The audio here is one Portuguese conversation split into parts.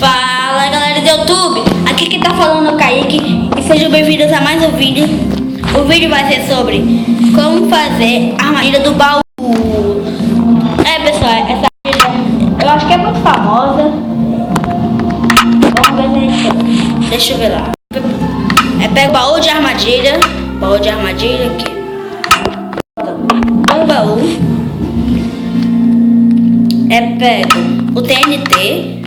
Fala galera do YouTube, aqui quem tá falando é o Kaique e sejam bem-vindos a mais um vídeo. O vídeo vai ser sobre como fazer a armadilha do baú. Pessoal, essa armadilha eu acho que é muito famosa. Vamos ver se a gente... Deixa eu ver lá. Pega o baú de armadilha aqui. O baú. Pega o TNT.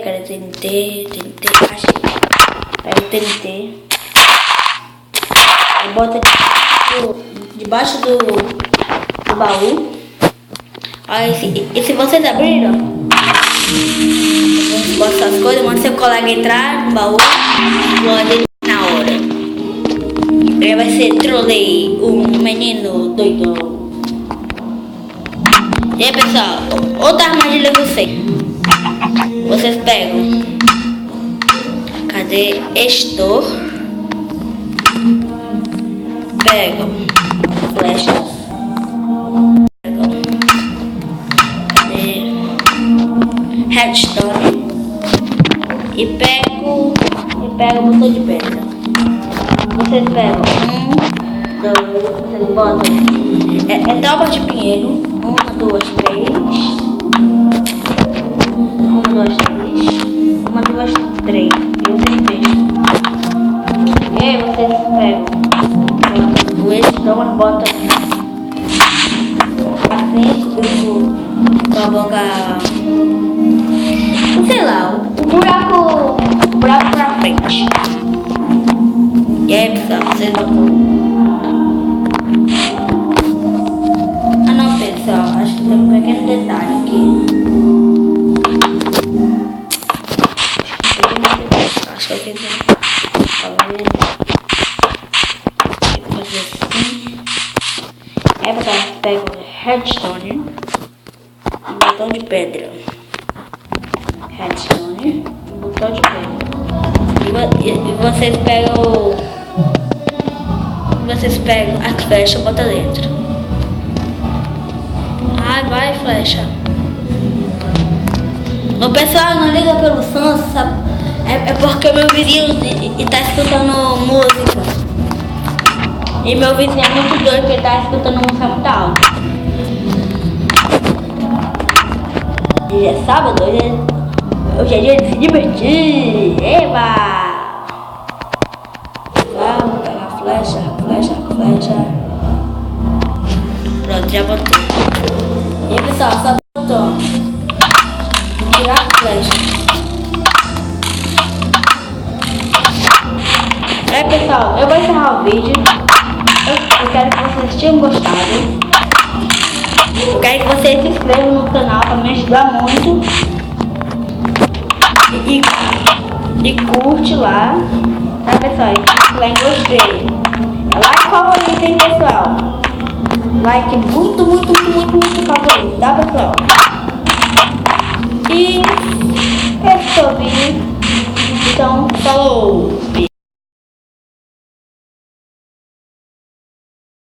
Cadê TNT? Achei. Pega o TNT. Aí bota debaixo do baú. Aí, e se vocês abriram, bota essas coisas, manda seu colega entrar no baú, pode na hora. Ele vai ser Trolley, um menino doidão. E aí pessoal, outra armadilha que eu sei. Vocês pegam, cadê Estor? Pegam flechas, pegam redstone e pego o botão de pedra. Vocês pegam vocês botam tropa de pinheiro, 1, 2, 3. 1, 2, 3. E vocês deixam. E aí vocês pegam o estômago, botam assim, com a boca, sei lá, o buraco pra frente. E aí pessoal, vocês botam. Ah não pessoal, acho que tem um pequeno detalhe aqui. Acho que eu fiz assim. Aí pessoal, pega o redstone, um botão de pedra. Redstone, um botão de pedra. E vocês pegam as flechas e botam dentro. Ai, vai flecha. O pessoal não liga pelo som, sabe? É porque meu vizinho está escutando música. E meu vizinho é muito doido porque ele está escutando música muito alta. E é sábado, hoje é dia de se divertir. Eba! Vamos pegar a flecha. Pronto, já botou. E aí pessoal, só botou. Tirar a flecha. Pessoal, eu vou encerrar o vídeo. Eu quero que vocês tenham gostado. Eu quero que vocês se inscrevam no canal para me ajudar muito. E curte lá. Tá pessoal? E curte lá em gostei. Like favorito, hein pessoal? Like muito favorito, tá pessoal?